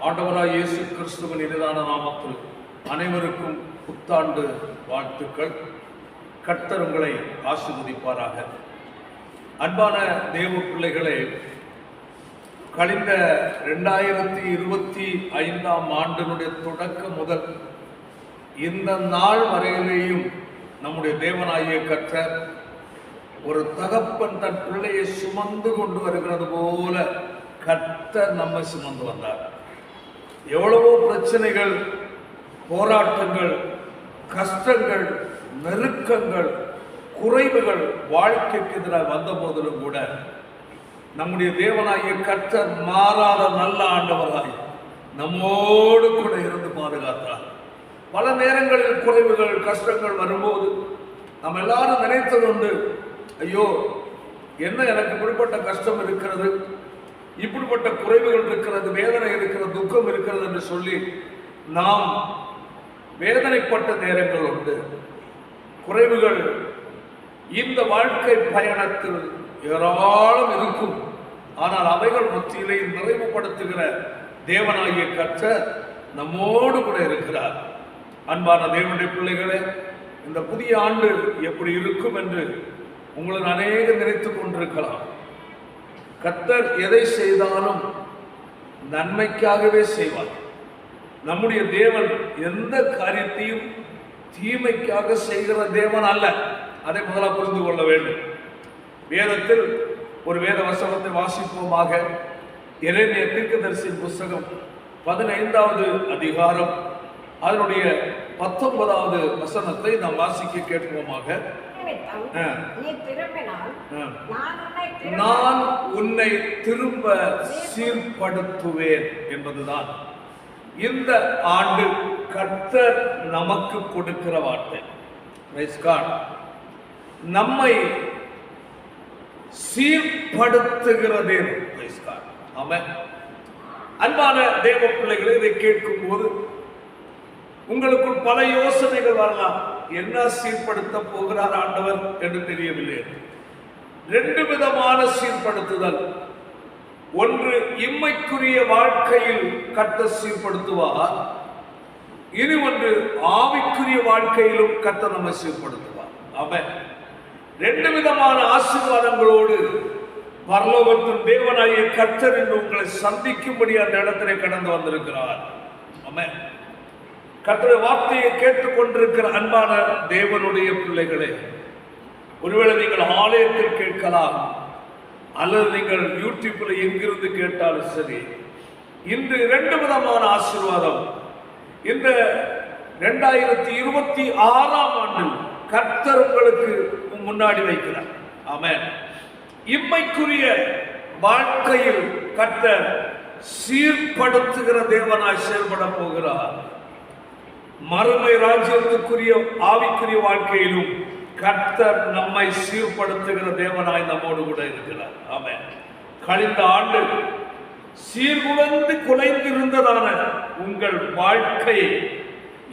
ஆண்டவராய் இயேசு கிறிஸ்துவின் இனிதான நாமத்தில் அனைவருக்கும் புத்தாண்டு வாழ்த்துக்கள். கர்த்தர் உங்களை ஆசீர்வதிப்பாராக. அன்பான தேவ பிள்ளைகளே, கழிந்த 2025ஆம் ஆண்டினுடைய தொடக்கம் முதல் இந்த நாள் வரையிலேயும் நம்முடைய தேவனாகிய கர்த்தர் ஒரு தகப்பன் தன் பிள்ளையை சுமந்து கொண்டு வருகிறது போல கர்த்தர் நம்மை சுமந்து வந்தார். எவ்வளவோ பிரச்சனைகள், போராட்டங்கள், கஷ்டங்கள், நெருக்கங்கள், குறைவுகள் வாழ்க்கைக்கு எதிராக வந்த போதிலும் கூட நம்முடைய தேவனாகிய கர்த்தர் மாறாத நல்ல ஆண்டவராய் நம்மோடு கூட இருந்து பாதுகாத்தார். பல நேரங்களில் குறைவுகள், கஷ்டங்கள் வரும்போது நம்ம எல்லாரும் நினைத்தது உண்டு, ஐயோ என்ன எனக்கு இப்படிப்பட்ட கஷ்டம் இருக்கிறது, இப்படிப்பட்ட குறைவுகள் இருக்கிறது, வேதனை இருக்கிறது, துக்கம் இருக்கிறது என்று சொல்லி நாம் வேதனைப்பட்ட நேரங்கள் உண்டு. குறைவுகள் இந்த வாழ்க்கை பயணத்தில் ஏராளம் இருக்கும். ஆனால் அவைகள் மத்தியிலே நிறைவுபடுத்துகிற தேவனாகிய கர்த்தர் நம்மோடு கூட இருக்கிறார். அன்பான தேவனுடைய பிள்ளைகளே, இந்த புதிய ஆண்டு எப்படி இருக்கும் என்று உங்களுக்கு அநேகம் நினைத்துக் கொண்டிருக்கலாம். கர்த்தர் எதை செய்தாலும் நன்மைக்காகவே செய்வார். நம்முடைய தேவன் எந்த காரியத்தையும் தீமைக்காக செய்கிற தேவன் அல்ல. அதை முதலாக புரிந்து கொள்ள வேண்டும். வேதத்தில் ஒரு வேத வசனத்தை வாசிப்போமாக. எரேமியா தீர்க்கதரிசியின் புஸ்தகம் 15வது அதிகாரம் அதனுடைய 19வது வசனத்தை நாம் வாசிக்க கேட்போமாக. நான் உன்னை திரும்ப சீர்படுத்துவேன் என்பதுதான் இந்த ஆண்டு கர்த்தர் நமக்கு கொடுக்கிற வார்த்தை. நம்மை சீர்படுத்துகிறதே. ஆமென். அன்பான தேவ பிள்ளைகளை, இதை கேட்கும் போது உங்களுக்குள் பல யோசனைகள் வரலாம். என்ன சீர்படுத்த போகிறார் ஆண்டவர் என்று தெரியவில்லை. 2 விதமான சீர்படுத்துதல். ஒன்று, இம்மைக்குரிய வாழ்க்கையில் கர்த்தர் சீர்படுத்துவார். இனி ஒன்று, ஆவிக்குரிய வாழ்க்கையிலும் கர்த்தர் நம்மை சீர்படுத்துவார். ஆமென். 2 விதமான ஆசீர்வாதங்களோடு பரலோகத்தின் தேவனாகிய கர்த்தர் என்று உங்களை சந்திக்கும்படி அந்த இடத்திலே கடந்து வந்திருக்கிறார். ஆமென். கர்த்தருடைய வார்த்தையை கேட்டுக்கொண்டிருக்கிற அன்பான தேவனுடைய பிள்ளைகளே, ஒருவேளை நீங்கள் ஆலயத்தில் கேட்கலாம், அல்லது நீங்கள் யூடியூப்ல எங்கிருந்து கேட்டாலும் சரி, இன்று 2 விதமான ஆசீர்வாதம் இந்த 2026ஆம் ஆண்டில் கர்த்தர் உங்களுக்கு முன்னாடி வைக்கிறார். ஆமென். இம்மைக்குரிய வாழ்க்கையில் கர்த்தர் சீர்படுத்துகிற தேவனாய் செயல்பட போகிறார். மறுமை ராஜ்யத்துக்குரிய ஆவிக்குரிய வாழ்க்கையிலும் கர்த்தர் நம்மை சீர்படுத்துகிற தேவனாய் நம்மோடு கூட இருக்கிறார். ஆமென். கழிந்த ஆண்டு சீர்குலைந்து குலைந்திருந்ததான உங்கள் வாழ்க்கையை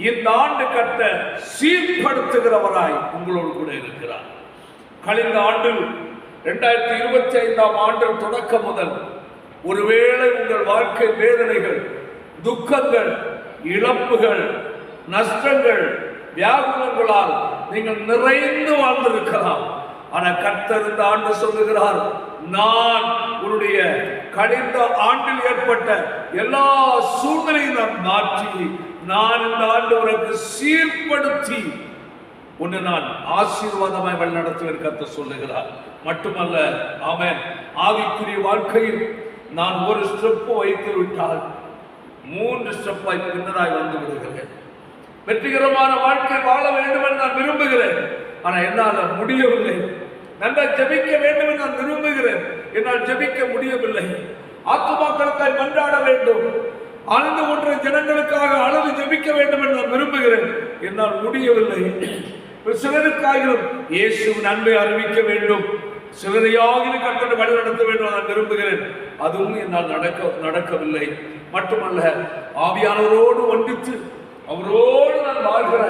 இந்த ஆண்டு கர்த்தர் சீர்படுத்துகிறவராய் உங்களோடு கூட இருக்கிறார். கழிந்த ஆண்டு 2025ஆம் ஆண்டு தொடக்கம் முதல் ஒருவேளை உங்கள் வாழ்க்கை வேதனைகள், துக்கங்கள், இழப்புகள், நஷ்டங்கள், வியாகுலங்களால் நீங்கள் நிறைந்து வாழ்ந்திருக்கலாம். ஆனால் கர்த்தர் இந்த ஆண்டு சொல்லுகிறார், நான் உன்னுடைய கழிந்த ஆண்டில் ஏற்பட்ட எல்லா சூழ்நிலையும் நான் மாற்றி, நான் இந்த ஆண்டு உனக்கு சீர்படுத்தி உன்னை நான் ஆசீர்வாதமாய் வழிநடத்துவேன் கர்த்தர் சொல்லுகிறார். மட்டுமல்ல, ஆமென், ஆவிக்குரிய வாழ்க்கையில் நான் ஒரு ஸ்டெப் வைத்து விட்டால் 3 ஸ்டெப்பாய் பின்னராய் வந்து விடுகிறேன். வெற்றிகரமான வாழ்க்கை வாழ வேண்டும் என்று நான் விரும்புகிறேன். ஆனால் என்னால் முடியவில்லை. நல்லா ஜெபிக்க வேண்டும் என்று நான் விரும்புகிறேன். என்னால் ஜெபிக்க முடியவில்லை. ஆத்துமாக்களுக்காய் மன்றாட வேண்டும், அழுது கொன்ற ஜனங்களுக்காக அழுது ஜெபிக்க வேண்டும் என்று நான் விரும்புகிறேன். என்னால் முடியவில்லை. சிலருக்காகவும் இயேசுவின் அன்பை அறிவிக்க வேண்டும், சிலரையாகிலும் கர்த்தரை வழி நடத்த வேண்டும் நான் விரும்புகிறேன். அதுவும் என்னால் நடக்கவில்லை. மட்டுமல்ல, ஆவியானவரோடு ஒன்றித்து அவரோடு நான் வாழ்கிற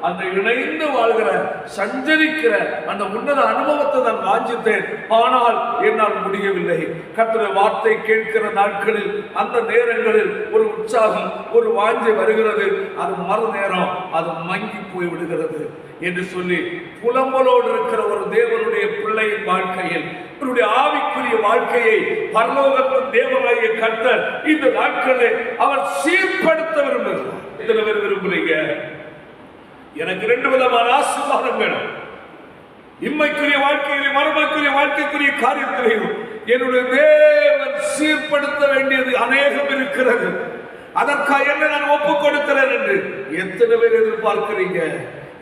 அந்த இணைந்து வாழ்கிற சஞ்சரிக்கிற அந்த உன்னத அனுபவத்தை நான் வாஞ்சித்தேன். ஆனால் என்னால் முடியவில்லை. கர்த்தருடைய வார்த்தை கேட்கிற நாட்களில் அந்த நேரங்களில் ஒரு உற்சாகம், ஒரு வாஞ்சை வருகிறது. அது மறு நேரம் அது மங்கி போய் விடுகிறது என்று சொல்லி புலம்பலோடு இருக்கிற ஒரு தேவனுடைய பிள்ளையின் வாழ்க்கையில், அவருடைய ஆவிக்குரிய வாழ்க்கையை பரலோகத்தின் தேவனாகிய கர்த்தர் இந்த நாட்களில் அவர் சீர்படுத்த விரும்புகிறார். எத்தனை பேர் விரும்புறீங்க? எனக்கு 2 விதமான ஆசீர்வாதங்கள், இம்மைக்குரிய வாழ்க்கையிலும் மறுமைக்குரிய வாழ்க்கைக்குரிய காரியத்திலையும் என்னுடைய தேவன் சீர்படுத்த வேண்டியது அநேகம் இருக்கிறது. அதற்காக என்ன நான் ஒப்புக் கொடுக்கிறேன் என்று எத்தனை பேர் எதிர்பார்க்கிறீங்க?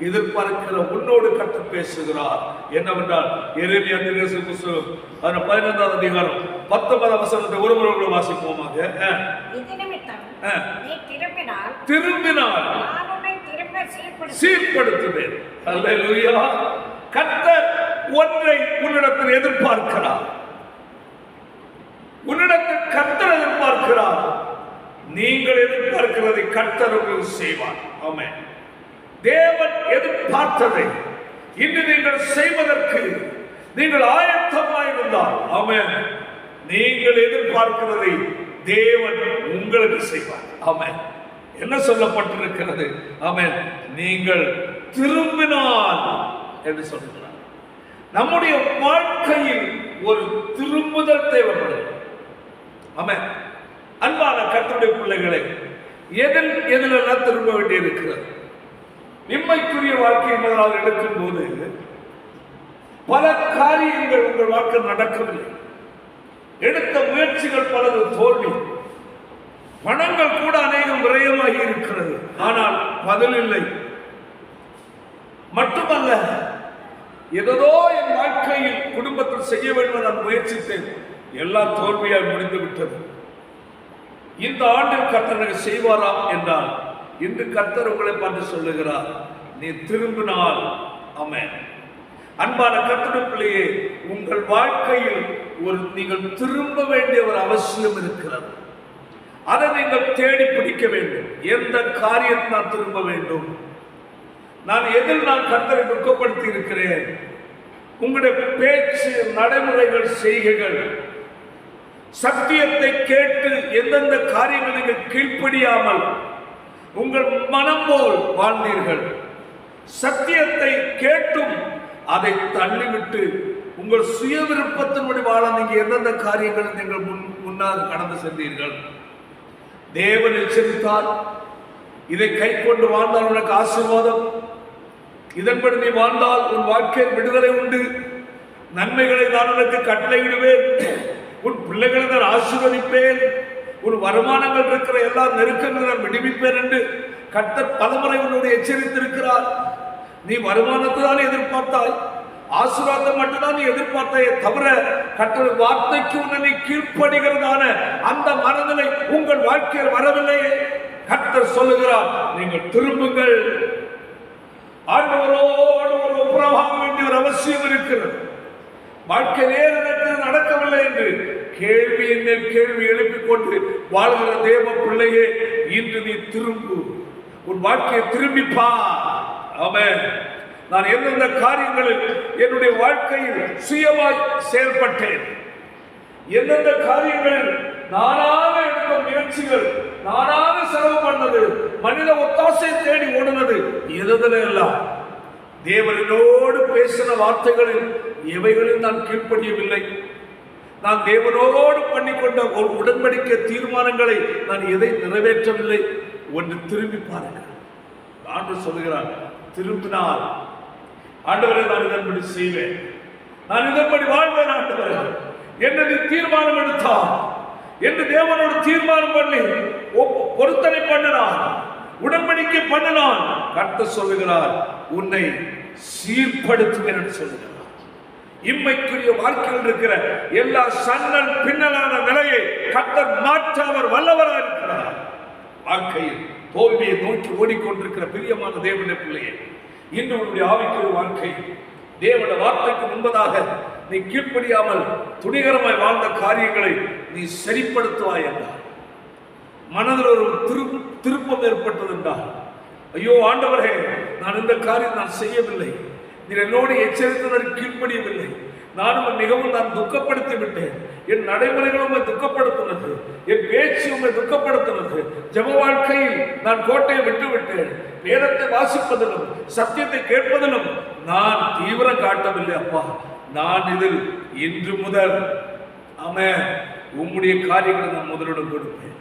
எதிர்பார்க்கிற உன்னோடு கர்த்தர் பேசுகிறார். என்னவென்றால் எரேமியா தீர்க்கதரிசி புத்தகம் 15ஆம் அதிகாரம் 19ஆம் வசனத்தை ஒருமுறை வாசிப்போமாக. திரும்பினால் சீர்படுத்துவேன். அல்லேலூயா. கர்த்தர் ஒன்றை உன்னிடத்தில் எதிர்பார்க்கிறார். உன்னிடத்தில் கர்த்தர் எதிர்பார்க்கிறார். நீங்கள் எதிர்பார்க்கிறதை கர்த்தர் உங்களுக்கு செய்வார். ஆமென். தேவன் எதிர்பார்த்ததை இன்று நீங்கள் செய்வதற்கு நீங்கள் ஆயத்தமாயிருந்தால், ஆமென், நீங்கள் எதிர்பார்க்கிறதை தேவன் உங்களுக்கு செய்வார். ஆமென். என்ன சொல்லப்பட்டிருக்கிறது? ஆமென். நீங்கள் திரும்பினால் என்று சொல்கிறார். நம்முடைய வாழ்க்கையில் ஒரு திரும்புதல் தேவைப்படுகிறது. ஆமென். அன்பான கர்த்தருடைய பிள்ளைகளை, எதிலெல்லாம் திரும்ப வேண்டியிருக்கிறது? இம்மைக்குரிய வாழ்க்கை முதலாக எடுக்கும் போது பல காரியங்கள் உங்கள் வாழ்க்கை நடக்கவில்லை. எடுத்த முயற்சிகள் பலது தோல்வி, பணங்கள் கூட அநேகம் விரயமாகி இருக்கிறது. ஆனால் பதில் இல்லை. மட்டுமல்ல, ஏதோ என் வாழ்க்கையில் குடும்பத்தில் செய்ய வேண்டும் நான் முயற்சித்தேன், எல்லாம் தோல்வியால் முடிந்து விட்டது. இந்த ஆண்டில் கர்த்தர் செய்வாராம் என்றால் இன்று கர்த்தர் உங்களை பார்த்து சொல்லுகிறார், நீ திரும்பினால். ஆமென். அன்பான கர்த்தருடைய பிள்ளையே, உங்கள் வாழ்க்கையில் நீங்கள் திரும்ப வேண்டிய ஒரு அவசியம் இருக்கிறது. அதை நீங்கள் தேடி பிடிக்க வேண்டும். எந்த காரியத்தை நான் திரும்ப வேண்டும்? நான் எதில் நான் கர்த்தரை துக்கப்படுத்தி இருக்கிறேன்? உங்களுடைய பேச்சு, நடைமுறைகள், செய்கைகள், சத்தியத்தை கேட்டு எந்தெந்த காரியங்கள் நீங்கள் கீழ்ப்படியாமல் உங்கள் மனம் போல் வாழ்ந்தீர்கள். சத்தியத்தை கேட்டும் அதை தள்ளிவிட்டு உங்கள் சுய விருப்பத்தின்படி வாழ நீங்க எந்தெந்த காரியங்கள் நீங்கள் முன்னால் கடந்து சென்றீர்கள். தேவன் எச்சரித்தார், இதை கை கொண்டு வாழ்ந்தால் உனக்கு ஆசீர்வாதம், இதன்படி நீ வாழ்ந்தால் உன் வாழ்க்கையில் விடுதலை உண்டு, நன்மைகளை நான் உனக்கு கட்டளையிடுவேன், உன் பிள்ளைகளை நான் ஆசீர்வதிப்பேன், ஒரு வருமானங்கள் இருக்கிற எல்லா நெருக்கங்களை நான் விடுவிப்பேன் என்று கர்த்தர் பலமுறை உன்னோடு எச்சரித்திருக்கிறார். நீ வருமானத்தை தான் எதிர்பார்த்தாய், ஆசீர்வாதம் மட்டும்தான் நீ எதிர்பார்த்தாயே தவிர கர்த்தர் வார்த்தைக்கு உன்னை கீழ்ப்படுகிறதான அந்த மனநிலை உங்கள் வாழ்க்கையில் வரவில்லையே. கர்த்தர் சொல்லுகிறார், நீங்கள் திரும்புங்கள். ஆண்டவரோடு ஒரு ஒப்புரவாக வேண்டிய ஒரு அவசியம் இருக்கிறது. வாழ்க்கை வேறு நடக்கவில்லை என்று கேள்வி கேள்வி எழுப்பிக் கொண்டு வாழ்கிற தேவ பிள்ளையே, இன்று நீ திரும்பு, உன் வாழ்க்கையை திரும்பிப்பா. ஆமென். நான் எந்தெந்த காரியங்களில் என்னுடைய வாழ்க்கையில் சுயமாய் செயல்பட்டேன், எந்தெந்த காரியங்களில் நானாக எடுத்த முயற்சிகள், நானாக செலவு பண்ணது, மனித ஒத்தாசை தேடி ஓடுனது, எல்லாம் தேவனோடு பேசின வார்த்தைகளில் எவைகளில் நான் கீழ்ப்படியவில்லை. நான் தேவனோடு பண்ணிக்கொண்ட ஒரு உடன்படிக்கை தீர்மானங்களை நான் எதை நிறைவேற்றவில்லை. ஒன்று திரும்பி பாருங்கள். ஆண்டவர் சொல்லுகிறார், திரும்பினால் ஆண்டவரை நான் இதன்படி செய்வேன், நான் இதன்படி வாழ்வேன். ஆண்டவரை என்ன நீ தீர்மானம் எடுத்தார் என்று தேவனோடு தீர்மானம் பண்ணி பொருத்தனை பண்ணினான், உடன்படிக்கை பண்ணினான். கர்த்தர் சொல்லுகிறார், உன்னை சீர்படுத்துவேன் என்று சொல்லுகிறார். இம்மைக்குரிய வாழ்க்கையில் இருக்கிற எல்லா சன்னல் பின்னலான நிலையை கர்த்தர் மாற்ற அவர் வல்லவராக இருக்கிறார். வாழ்க்கையில் தோல்வியை நோக்கி ஓடிக்கொண்டிருக்கிற பிரியமான தேவனுடைய பிள்ளையே, இன்று உன்னுடைய ஆவிக்குரிய வாழ்க்கை தேவனுடைய வார்த்தைக்கு முன்பதாக நீ கீழ்ப்படியாமல் துணிகரமாய் வாழ்ந்த காரியங்களை நீ சரிப்படுத்துவாய் என்றார். மனதில் ஒரு திருப்பம் ஏற்பட்டது என்றால் ஐயோ ஆண்டவரே, நான் இந்த காரியம் நான் செய்யவில்லை, நீர் என்னோடு எச்சரித்ததற்கு கீழ்ப்படியவில்லை, நானும் மிகவும் நான் துக்கப்படுத்தி விட்டேன், என் நடைமுறைகள் உண்மை துக்கப்படுத்தினது, என் பேச்சு உண்மை துக்கப்படுத்தினது, ஜெப வாழ்க்கையில் நான் கோட்டையை விட்டு விட்டேன், வேதத்தை வாசிப்பதிலும் சத்தியத்தை கேட்பதிலும் நான் தீவிரம் காட்டவில்லை அப்பா, நான் இதில் இன்று முதல் உம்முடைய காரியங்களை நான் முதலிடம் கொடுப்பேன்.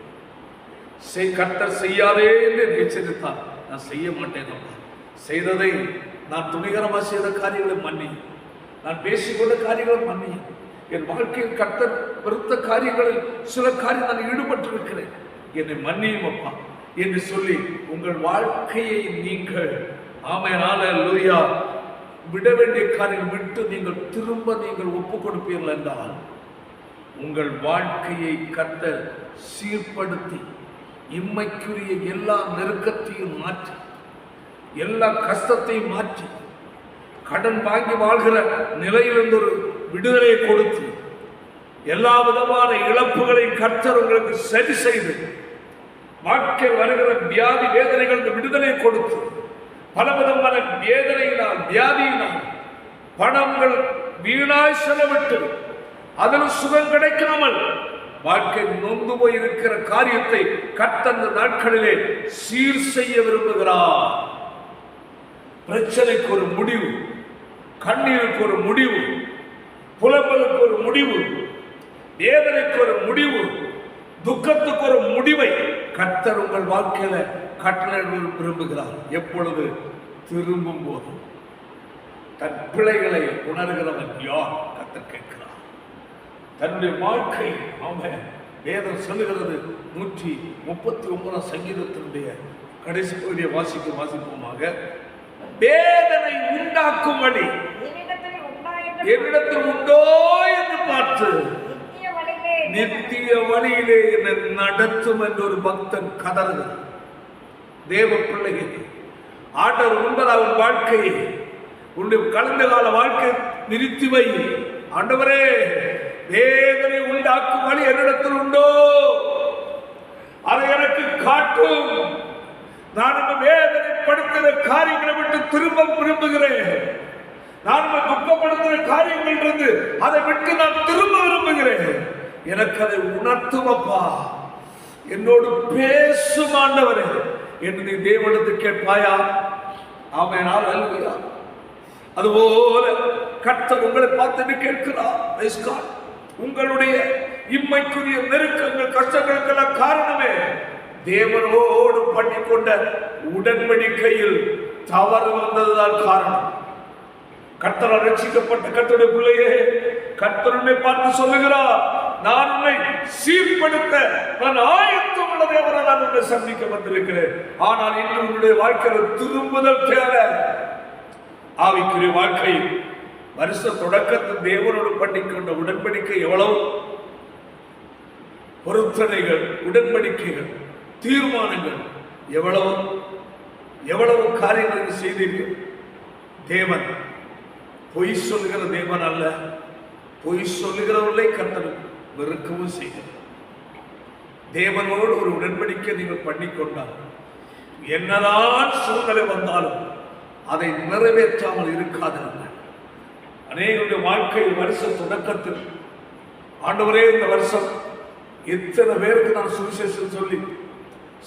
கர்த்தர் செய்யாதே என்று எச்சரித்தார், நான் செய்ய மாட்டேன் அப்பா. செய்ததை நான் துணிகரமாக செய்த காரியங்களை மன்னி, நான் பேசிக்கொண்ட காரியங்களை மன்னி, என் வாழ்க்கையில் கர்த்தர் வெறுத்த காரியங்களில் சில காரியம் நான் ஈடுபட்டிருக்கிறேன், என்னை மன்னியும் அப்பா என்று சொல்லி உங்கள் வாழ்க்கையை நீங்கள் அல்லேலூயா விட வேண்டிய காரியம் விட்டு நீங்கள் திரும்ப நீங்கள் ஒப்பு கொடுப்பீர்கள் என்றால் உங்கள் வாழ்க்கையை கர்த்தர் சீர்படுத்தி இம்மைக்குரிய எல்லா நெருக்கத்தையும் மாற்றி, எல்லா கஷ்டத்தையும் மாற்றி, கடன் வாங்கி வாழ்கிற நிலையிலிருந்து ஒரு விடுதலையை கொடுத்து, எல்லா விதமான இழப்புகளை கர்த்தர் உங்களுக்கு சரி செய்து, வாழ்க்கை வருகிற வியாதி வேதனைகளுக்கு விடுதலை கொடுத்து, பலவிதமான வேதனையினால் வியாதியினால் பணங்கள் வீணாய் செலவிட்டு அதில் சுகம் கிடைக்காமல் வாழ்க்கை நொந்து போய் இருக்கிற காரியத்தை கர்த்தர் நாட்களிலே சீர் செய்ய விரும்புகிறார். பிரச்சனைக்கு ஒரு முடிவு, கண்ணீருக்கு ஒரு முடிவு, புலம்பலுக்கு ஒரு முடிவு, வேதனைக்கு ஒரு முடிவு, துக்கத்துக்கு ஒரு முடிவை கர்த்தர் உங்கள் வாழ்க்கையில கட்டளை விரும்புகிறார். எப்பொழுது? திரும்பும் போது. தன் பிழைகளை உணர்கிறவன் யார்? கர்த்தர் கேட்கிறார். தன்னுடைய வாழ்க்கை வேதம் சொல்லுகிறது 139 சங்கீதத்தினுடைய கடைசி பகுதியை வாசிப்போமாக. வேதனை உண்டாக்கும் வழி என்னிடத்தில் உண்டோ என்று பார்த்து நித்திய வழியிலே என்னை நடத்தும் என்று ஒரு பக்தன் கதறுகிறார். தேவ பிள்ளைகள், ஆண்டவர் உண்பதாக உன் வாழ்க்கையை, உன்னுடைய கடந்த கால வாழ்க்கை நிறுத்தி வை. ஆண்டவரே, வேதனை உண்டாக்கும் வழி என்னிடத்தில் உண்டோ, அதை எனக்கு காட்டும். நான் இந்த வேதனைப்படுத்துகிற காரியங்களை விட்டு திரும்ப விரும்புகிறேன். நான் துக்கப்படுத்துகிற காரியங்கள் இருந்து அதை விட்டு நான் திரும்ப விரும்புகிறேன். எனக்கு அதை உணர்த்தும் அப்பா, என்னோடு பேசும் ஆண்டவரே என்று நீ தேவனிடத்தில் கேட்பாயா? ஆமென், அல்லேலூயா. அதுபோல கர்த்தர் உங்களை பார்த்து கேட்கிறார். உங்களுடைய இம்மைக்குரிய நெருக்கங்கள் கஷ்டங்களுக்கெல்லாம் காரணமே தேவனோடு பண்ணிக்கொண்ட உடன்படிக்கையில் தவறு வந்ததுதான் காரணம். கர்த்தரால் ரட்சிக்கப்பட்ட கர்த்தருடைய பிள்ளையே, கர்த்தருடைய பார்த்து சொல்லுகிறார், நான் உன்னை சீர்படுத்த நான் ஆயத்தம் உள்ள தேவனை நான் உன்னை சந்திக்க வந்திருக்கிறேன். ஆனால் இன்னும் உன்னுடைய வாழ்க்கையில் திரும்புதல் தேவை. ஆவிக்குரிய வாழ்க்கை வருஷ தொடக்கத்தில் தேவனோடு பண்ணிக்கொண்ட உடன்படிக்கை எவ்வளவு பொருத்தனைகள், உடன்படிக்கைகள், தீர்மானங்கள், எவ்வளவு எவ்வளவு காரியங்கள் செய்தீர்கள். தேவன் பொய் சொல்லுகிற தேவன் அல்ல. பொய் சொல்லுகிறவர்களை கர்த்தர் வெறுக்கவும் செய்கிறார். தேவனோடு ஒரு உடன்படிக்கை நீங்கள் பண்ணிக்கொண்டால் என்னதான் சூழ்நிலை வந்தாலும் அதை நிறைவேற்றாமல் இருக்காதீர்கள். அநேகருடைய வாழ்க்கையில் வருஷ தொடக்கத்தில் ஆண்டவரே, இந்த வருஷம் எத்தனை பேருக்கு நான் சுவிசேஷம் சொல்லி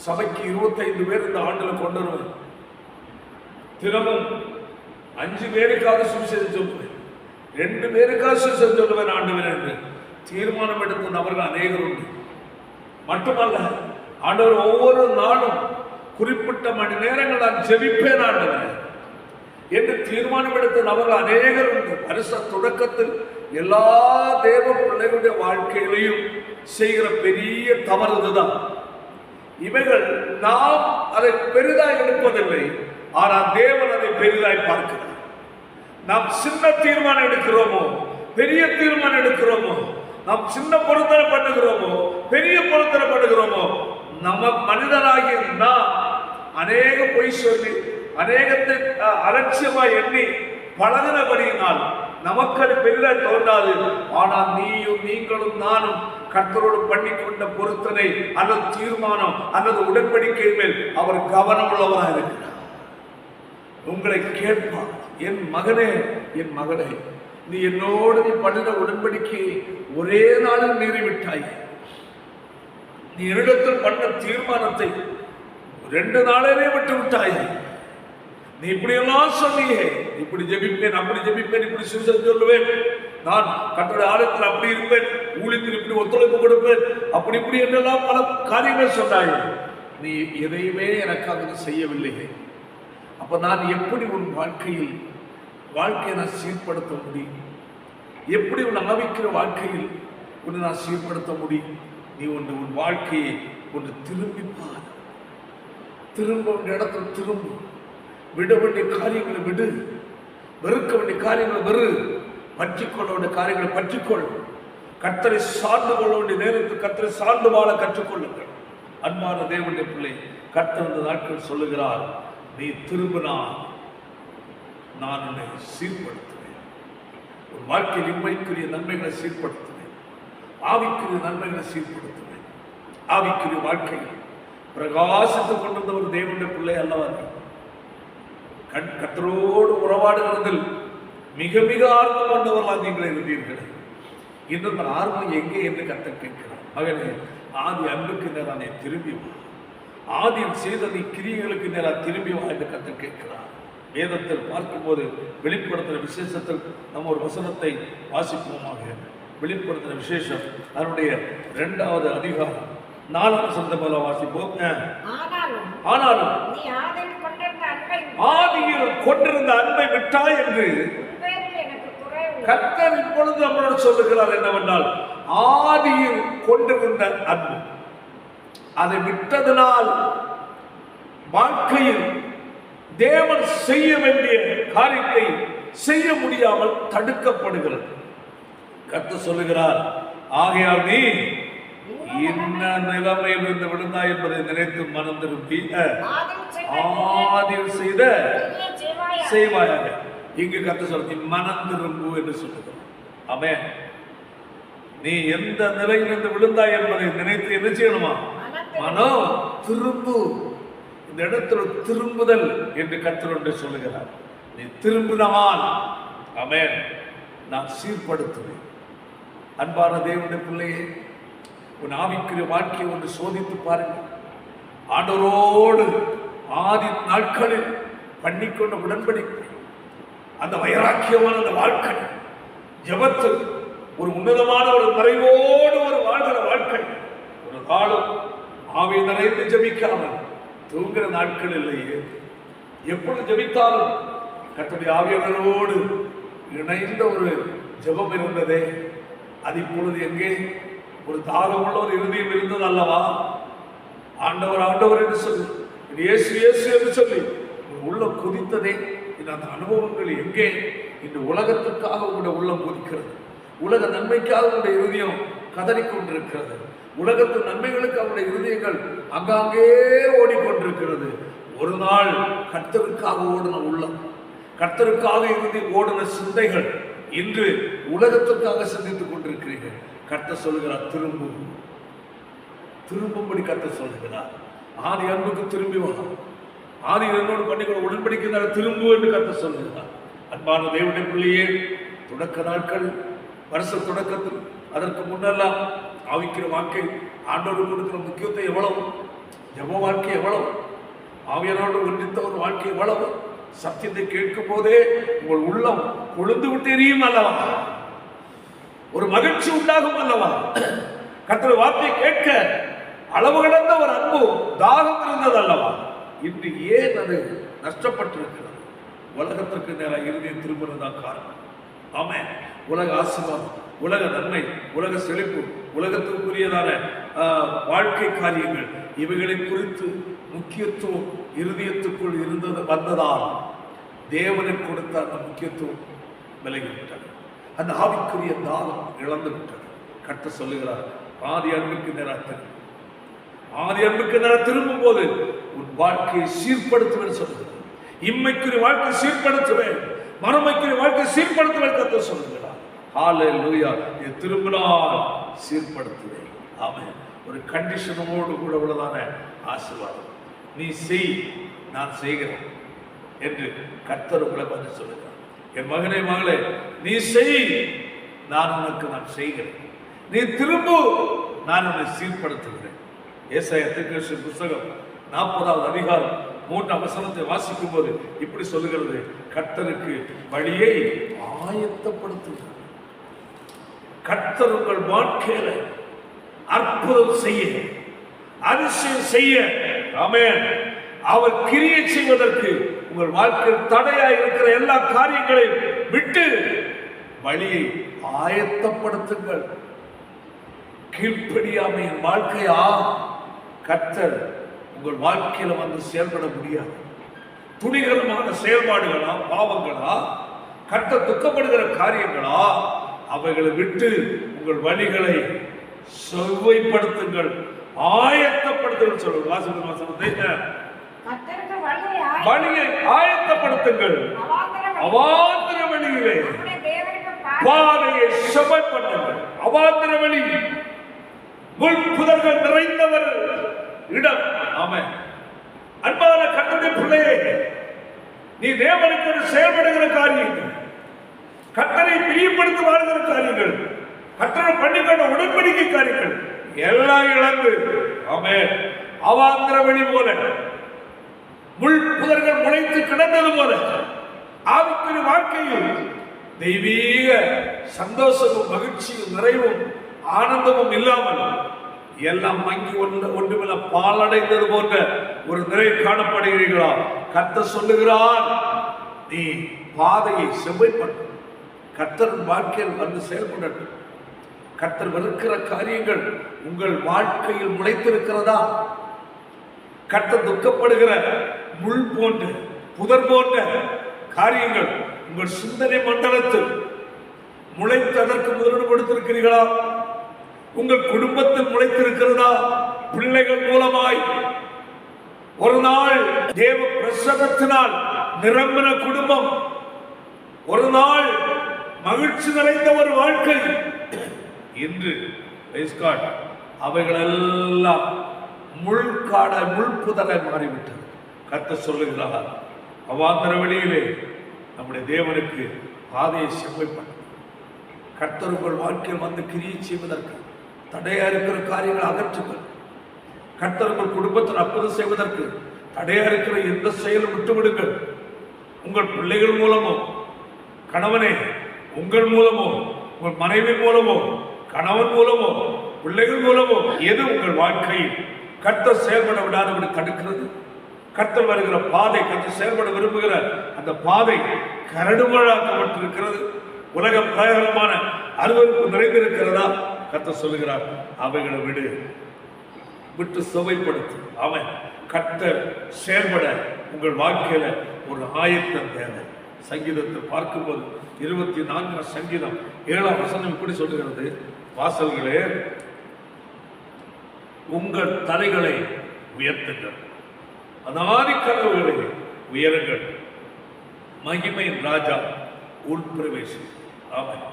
சபைக்கு 25 பேர் இந்த ஆண்டில் கொண்டு வருவேன். தினமும் 5 பேருக்காக சுவிசேஷம் சொல்லுவேன், 2 பேருக்காக சுவிசேஷம் சொல்லுவேன் ஆண்டவரே என்று தீர்மானம் எடுத்த நபர்கள் அநேகர் உண்டு. மட்டுமல்ல, ஆண்டவர் ஒவ்வொரு நாளும் குறிப்பிட்ட மணி நேரங்கள் நான் ஜெபிப்பேன் ஆண்டவரே என்று தீர்மானம் எடுத்த நபர்கள் அநேகர் உண்டு. வருஷ தொடக்கத்தில் எல்லா தேவ பிள்ளைகளுடைய வாழ்க்கையிலையும் செய்கிற பெரிய தவறு இதுதான். இவைகள் நாம் அதை பெரிதாய் எடுப்பதில்லை, ஆனால் தேவன் அதை பெரிதாய் பார்க்கிறார். நாம் சின்ன தீர்மானம் எடுக்கிறோமோ, பெரிய தீர்மானம் எடுக்கிறோமோ, நாம் சின்ன பொருத்தனை பண்ணுகிறோமோ, பெரிய பொருத்தனை பண்ணுகிறோமோ, நம்ம மனிதனாகிய நாம் அநேக பொய் சொல்லி அநேகத்தை அலட்சியமாய் எண்ணி பழகினபடியினால் நமக்கு அது பெரிதாய் தோன்றாது. ஆனால் நீங்களும் நானும் கர்த்தரோடு பண்ணிக்கொண்ட பொருத்தனை அல்லது தீர்மானம் அல்லது உடன்படிக்கை மேல் அவர் கவனம் உள்ளவராக இருக்கிறார். உங்களை கேட்பார். என் மகனே, என் மகளே, நீ என்னோடு நீ பண்ணின உடன்படிக்கையை ஒரே நாளில் மீறிவிட்டாய். நீ என்னிடத்தில் பண்ண தீர்மானத்தை 2 நாளிலே விட்டு விட்டாய். நீ இப்படி எல்லாம் சொன்னியே, இப்படி ஜெபிப்பேன், அப்படி ஜெபிப்பேன், இப்படி சுவிசேஷம் சொல்லுவேன், நான் கர்த்தருடைய ஆலயத்தில் அப்படி இருப்பேன், ஊழியத்தில் இப்படி ஒத்துழைப்பு கொடுப்பேன், அப்படி இப்படி என்றெல்லாம் பல காரியங்கள் சொன்னாய். நீ எதையுமே எனக்காக செய்யவில்லையே. அப்ப நான் எப்படி உன் வாழ்க்கையை நான் சீர்படுத்த முடியும்? எப்படி உன் ஆவிக்கிற வாழ்க்கையில் உன்னை நான் சீர்படுத்த முடியும்? நீ உன் வாழ்க்கையை திரும்பி பார். திரும்ப வேண்டிய இடத்துல திரும்ப, விட வேண்டிய காரியங்களை விடு, வெறுக்க வேண்டிய காரியங்களை வெறு, பற்றிக்கொள்ள வேண்டிய காரியங்களை பற்றிக்கொள். கர்த்தரை சார்ந்து கொள்ள வேண்டிய நேரத்தில் கர்த்தரை சார்ந்து வாழ கற்றுக்கொள்ளுங்கள். அன்பான தேவனுடைய பிள்ளை, கர்த்தர் இந்த நாட்கள் சொல்லுகிறார், நீ திரும்பினால் நான் உன்னை சீர்படுத்துவேன். உன் வாழ்க்கையில் இம்மைக்குரிய நன்மைகளை சீர்படுத்துவேன், ஆவிக்குரிய நன்மைகளை சீர்படுத்துவேன். ஆவிக்குரிய வாழ்க்கையில் பிரகாசித்துக் கொண்டிருந்த ஒரு தேவனுடைய பிள்ளை அல்லவா? கர்த்தரோடு உறவாடுகிறதில் மிக மிக ஆர்வம் கொண்டவர்களாக நீங்கள் இருந்தீர்கள். இன்று அந்த ஆர்வம் எங்கே என்று கர்த்தர் கேட்கிறார். மகனே, ஆதி அன்புக்கு நேராக திரும்பி வா, ஆதியில் செய்த நீ கிரியைகளுக்கு நேராக திரும்பி வா என்று கர்த்தர் கேட்கிறார். வேதத்தில் பார்க்கும்போது வெளிப்படுத்துகிற விசேஷத்தில் நம்ம ஒரு வசனத்தை வாசிப்போமாக. வெளிப்படுத்துகிற விசேஷம் அதனுடைய 2வது அதிகாரம் 4ஆம் வசனத்தை போல வாசிப்போம். ஆனாலும் ஆதியில் கொண்டிருந்த அன்பை விட்டாய் என்று கர்த்தர் இப்பொழுது நம்மளோட சொல்லுகிறார். என்னவென்றால், ஆதியில் கொண்டிருந்த அன்பு, அதை விட்டதனால் வாழ்க்கையில் தேவன் செய்ய வேண்டிய காரியத்தை செய்ய முடியாமல் தடுக்கப்படுகிறது. கர்த்தர் சொல்லுகிறார், ஆகையால் நீ என்ன நிலைமையில் இருந்து விழுந்தாய் என்பதை நினைத்து மனம் திரும்பி ஆதியில் செய்த செய்வாயாக. இங்கு கர்த்தர் சொல்ல, நீ மனம் திரும்பு என்று சொல்லுகிறார். ஆமென். நீ எந்த நிலையிலிருந்து விழுந்தாய் என்பதை நினைத்து என்ன செய்யணுமா? மனம் திரும்பு. இந்த இடத்துல திரும்புதல் என்று கர்த்தர் ஒன்று சொல்லுகிறார். நீ திரும்பினால் ஆமென், நான் சீர்படுத்துவேன். அன்பான தேவனுடைய பிள்ளையே, உன் ஆவிக்குரிய வாழ்க்கையை ஒன்று சோதித்து பாருங்கள். ஆண்டவரோடு ஆதி நாட்களில் பண்ணிக்கொண்ட உடன்படிக்கை, அந்த வைராக்கியமான அந்த வாழ்க்கை, ஜெபத்தில் ஒரு உன்னதமான ஒரு மறைவோடு ஒரு வாழ்கிற வாழ்க்கை, ஒரு காலம் ஆவி நிறைந்து ஜெபிக்காமல் தூங்குகிற நாட்கள் இல்லையே. எப்பொழுது ஜெபித்தாலும் கர்த்தருடைய ஆவியானவரோடு இணைந்த ஒரு ஜெபம் இருந்ததே, அது இப்பொழுது எங்கே? ஒரு தாகமுள்ள ஒரு இருதயம் இருந்தது அல்லவா? ஆண்டவர் ஆண்டவர் என்று சொல்லி, இயேசு இயேசு என்று சொல்லி உள்ளம் குதித்ததே. அந்த அனுபவங்கள் எங்கே? இந்த உலகத்திற்காக உங்களுடைய உள்ளம் குதிக்கிறது, உலக நன்மைக்காக உங்களுடைய இருதயம் கதறிக்கொண்டிருக்கிறது, உலகத்து நன்மைகளுக்கு அவருடைய இருதயங்கள் அங்காங்கே ஓடிக்கொண்டிருக்கிறது. ஒரு நாள் கர்த்தருக்காக ஓடின உள்ளம், கர்த்தருக்காக இறுதி ஓடின சிந்தைகள் இன்று உலகத்திற்காக சிந்தித்துக் கொண்டிருக்கிறீர்கள். கர்த்தர் சொல்லுகிறார், திரும்பும்படி கர்த்தர் சொல்லுகிறார். ஆதி அன்புக்கு திரும்பி வா, ஆதி என்னோடு பண்ணிக்கொள்ள உடன்படிக்கை திரும்பு என்று கர்த்தர் சொல்லுகிறார். அன்பான தேவனுடைய பிள்ளையே, தொடக்க நாட்கள், வருஷ தொடக்கத்தில், அதற்கு முன்னெல்லாம் ஆவிக்கிற வாழ்க்கை, ஆண்டோடு கொடுக்கிற முக்கியத்துவம் எவ்வளவு, ஜெப வாழ்க்கை எவ்வளவு, ஆவியனோடு ஒன்றித்த ஒரு வாழ்க்கை எவ்வளவு, சத்தியத்தை கேட்கும் போதே உங்கள் உள்ளம் கொழுந்து விட்டு எரியும் அல்லவா, ஒரு மகிழ்ச்சி உண்டாகும் அல்லவா, கர்த்தருடைய வார்த்தையை கேட்க அளவு கடந்த ஒரு அன்பு தாகம் இருந்தது அல்லவா. இன்று ஏன் அது நஷ்டப்பட்டிருக்கிறது? உலகத்திற்கு நேராக இறுதியை திரும்பினதான் காரணம். ஆமென். உலக ஆசீர்வாதம், உலக நன்மை, உலக செழிப்பு, உலகத்திற்குரியதான வாழ்க்கை காரியங்கள், இவைகளை குறித்து முக்கியத்துவம் இருதயத்துக்குள் வந்ததால் தேவனை கொடுத்த அந்த முக்கியத்துவம் விலகிவிட்டது. அந்த ஆவிக்குரிய தாகம் இழந்து விட்டது. கர்த்தர் சொல்லுகிறார், ஆதி அன்புக்கு நேராக ஆதி அன்புக்கு நேராக திரும்பும் போது உன் வாழ்க்கையை சீர்படுத்துவேன் சொல்லுகிறார். இம்மைக்குரிய வாழ்க்கை சீர்படுத்துவேன், மறுமைக்குரிய வாழ்க்கை சீர்படுத்துவேன் கர்த்தர் சொல்லுகிறார். ஹல்லேலூயா. நீ திரும்பினால் சீர்படுத்துவேன். ஆமென். ஒரு கண்டிஷனோடு கூட உள்ளதான ஆசீர்வாதம். நீ செய், நான் செய்கிறேன். என்று கர்த்தர் உங்களை வந்து சொல்லுகிறார். என் மகனே மகளே, நீ செய், நான் செய்கிறேன். நீ திரும்ப, நான் உன்னை சீர்படுத்துகிறேன். ஏசாயா தீர்க்கதரிசி புத்தகம் 40வது அதிகாரம் 3ஆம் வசனத்தை வாசிக்கும் போது இப்படி சொல்லுகிறது, கர்த்தருக்கு வழியை ஆயத்தப்படுத்துகிறார். கர்த்தர் உங்கள் வாழ்க்கையில அற்புதம் செய்ய, அதிசயம் செய்ய, ஆமென், அவர் கிரியை செய்வதற்கு உங்கள் வாழ்க்கையில் தடையாய் இருக்கிற எல்லா காரியங்களையும் விட்டு வழியை ஆயத்தப்படுத்துங்கள். கீழ்ப்படியாமையின் வாழ்க்கையா கர்த்தர் உங்கள் வாழ்க்கையில வந்து செயல்பட முடியாது. துணிகரமான செயல்பாடுகளா, பாவங்களா, கர்த்தர் துக்கப்படுகிற காரியங்களா, அவைகளை விட்டு உங்கள் வழிகளை செவ்வைப்படுத்துங்கள், ஆயத்தப்படுத்துங்கள் சொல்லுங்கள். வாசிக்கும் வசனத்தை, வழியை ஆயத்தப்படுத்துங்கள், அவாந்தர வழியிலே பாதையை செவ்வைப்படுத்துங்கள். அவாந்தர வழி முள்புதர்கள் நிறைந்தவர் இடம். ஆமென். அன்பான கர்த்தருடைய பிள்ளையே, நீ தேவனுக்கு செயல்படுகிற காரியங்கள், கர்த்தரை பிரியப்படுத்தி வாழ்கிற காரியங்கள், கர்த்தரை பண்ணிக்கொண்ட உடன்படிக்கை காரியங்கள் எல்லாம் இழந்து, ஆமென், அவாந்தர வழி போல முள்புதர்கள் முளைத்து கிடந்தது போல ஆவிக்குரிய வாழ்க்கையில் தெய்வீக சந்தோஷமும் மகிழ்ச்சியும் நிறைவும் ஆனந்தமும் இல்லாமல் எல்லாம் மங்கி ஒன்றுமில்ல பாலடைந்தது போன்ற ஒரு நிறை காணப்படுகிறீர்களா? கர்த்தர் சொல்லுகிறார், நீ பாதையை செவ்வைப்படுத்த, கர்த்தர் வாழ்க்கையில் வந்து செயல்படட்டும். கர்த்தர் வெறுக்கிற காரியங்கள் உங்கள் வாழ்க்கையில் முளைத்திருக்கிறதா? கர்த்தர் துக்கப்படுகிற முள் போன்ற, புதர் போன்ற காரியங்கள் உங்கள் சிந்தனை மண்டலத்தில் முளைத்து அதற்கு முதலீடு கொடுத்திருக்கிறீர்களா? உங்கள் குடும்பத்தில் முளைத்திருக்கிறதா? பிள்ளைகள் மூலமாய் ஒரு நாள் தேவ பிரசன்னத்தினால் நிரம்பின குடும்பம், ஒரு நாள் மகிழ்ச்சி நிறைந்த ஒரு வாழ்க்கை, இன்று அவைகளெல்லாம் முள்காட முள்புதலை மாறிவிட்டது. கர்த்தர் சொல்லுகிறார், அவாந்தர வழியிலே நம்முடைய தேவனுக்கு பாதையை செவ்வைப்பட்ட கர்த்தர் உங்கள் வாழ்க்கையில் வந்து கிரியை செய்வதற்கு தடையா இருக்கிற காரியங்களை அகற்றுங்கள். கர்த்தர் உங்கள் குடும்பத்தில் அற்புதம் செய்வதற்கு தடையா இருக்கிற எந்த செயலும் விட்டுவிடுங்கள். உங்கள் பிள்ளைகள் மூலமோ, கணவனே உங்கள் மூலமோ, உங்கள் மனைவி மூலமோ, கணவன் மூலமோ, பிள்ளைகள் மூலமோ, எது உங்கள் வாழ்க்கையில் கர்த்தர் செயல்பட விடாதபடி தடுக்கிறது? கர்த்தர் வருகிற பாதை, கர்த்தர் செயல்பட விரும்புகிற அந்த பாதை கரடுமுரடாக்கப்பட்டிருக்கிறது. உலக பிரயோகமான அருவருப்பு நிறைந்திருக்கிறதா? கர்த்தர் சொல்லுகிறார், அவைகளை விட்டு சுவைப்படுத்து. அவன் கர்த்தர் செயல்பட உங்கள் வாழ்க்கையில ஒரு ஆயத்தம் தேவை. சங்கீதத்தை பார்க்கும்போது 24ஆம் சங்கீதம் 7ஆம் வசனம் இப்படி சொல்லுகிறது, வாசல்களே உங்கள் தலைகளை உயர்த்துங்கள், அநாதி கதவுகளை உயருங்கள், மகிமையின் ராஜா உட்பிரவேசி. ஆமென்.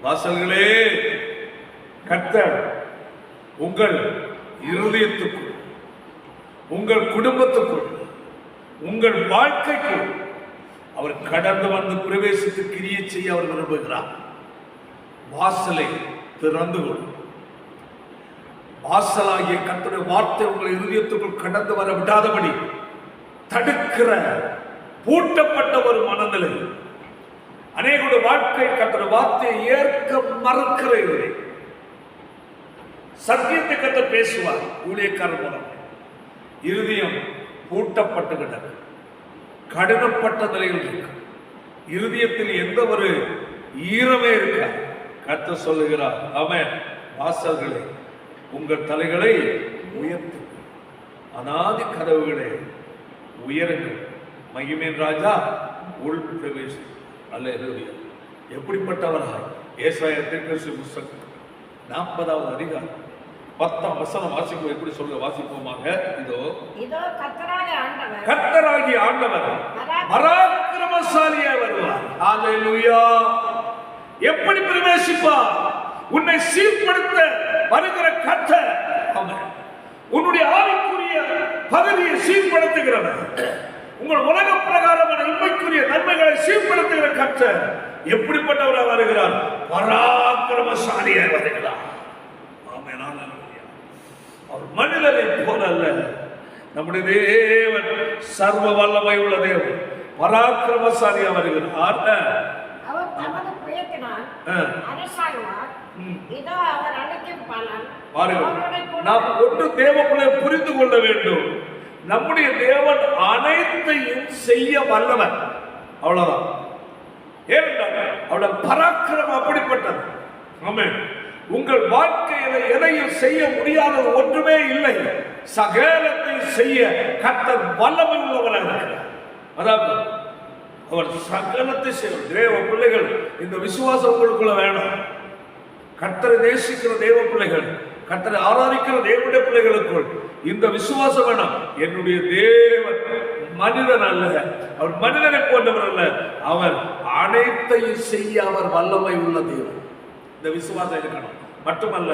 வாசல்களே, கர்த்தர் உங்கள் இருதயத்துக்குள், உங்கள் குடும்பத்துக்குள், உங்கள் வாழ்க்கைக்குள் அவர் கடந்து வந்து பிரவேசித்து கிரியை செய்ய அவர் விரும்புகிறார். வாசலை திறந்து கொடு. வாசலாகிய கர்த்தருடைய வார்த்தை உங்கள் இருதயத்துக்குள் கடந்து வர விடாதபடி தடுக்கிற பூட்டப்பட்ட ஒரு மனநிலை, அநேகருடைய வாழ்க்கை கர்த்தருடைய வார்த்தையை ஏற்க மறுக்கிற இல்லை. சத்தியத்தை கர்த்தர் பேசுவார் ஊழியக்காரர் மூலம், இருதயம் பூட்டப்பட்டு கிடக்கு, கடினப்பட்ட நிலையில் இருக்கு, இருதயத்தில் எந்த ஒரு ஈரமே இருக்காது. கர்த்தர் சொல்லுகிறார், ஆமென், வாசல்களே உங்கள் தலைகளை உயர்த்து, அநாதி கதவுகளே உயருங்கள், மகிமையின் ராஜா உள் பிரவேசி. அல்லேலூயா. எப்படிப்பட்டவராய்? ஏசாயா தீர்க்கதரிசி புத்தகம் 40வது அதிகாரம் 10ஆம் வசனம் வாசிப்போம். எப்படி சொல்ல வாசிப்போமாக? இதோ கர்த்தராகிய ஆண்டவர் பராக்கிரமசாலியாய் வருவார். அல்லேலூயா. எப்படி பிரவேசிப்பார்? உன்னை சீர்படுத்த வருகிற கர்த்தர். உன்னுடைய ஆவிக்குரிய பதவியை சீர்படுத்துகிறவர், உங்கள் உலக பிரகாரமான இன்மைக்குரிய நன்மைகளை சீர்படுத்துகிற கர்த்தர் எப்படிப்பட்டவராக வருகிறார்? பராக்கிரமசாலியாக வருகிறார். அவர் மனிதனை போல அல்ல. நம்முடைய தேவன் சர்வ வல்லமை உள்ள தேவன், பராக்கிரமசாலியா வருகிறார். நாம் ஒன்று தேவனை புரிந்து கொள்ள வேண்டும். நம்முடைய தேவன் அனைத்தையும் செய்ய வல்லவர். அவ்வளவுதான். ஏனென்றால் அவருடைய பராக்கிரமம் அப்படிப்பட்டது. ஆமென். உங்கள் வாழ்க்கையில எதையும் செய்ய முடியாதது ஒன்றுமே இல்லை. சகலத்தை செய்ய கர்த்தர் வல்லமை உள்ளவராக இருக்கிறார். அதாவது அவர் சகலத்தை செய்ய. தேவ பிள்ளைகள், இந்த விசுவாசம் உங்களுக்குள்ள வேணும். கர்த்தரை நேசிக்கிற தேவ பிள்ளைகள், கர்த்தரை ஆராதிக்கிற தேவனுடைய பிள்ளைகளுக்குள் இந்த விசுவாசம் வேணும். என்னுடைய தேவன் மனிதன் அல்ல, அவர் மனிதனை போன்றவர் அல்ல, அவர் அனைத்தையும் செய்ய அவர் வல்லமை உள்ள தேவன். இந்த விசுவாசம் இருக்கணும். மட்டுமல்ல,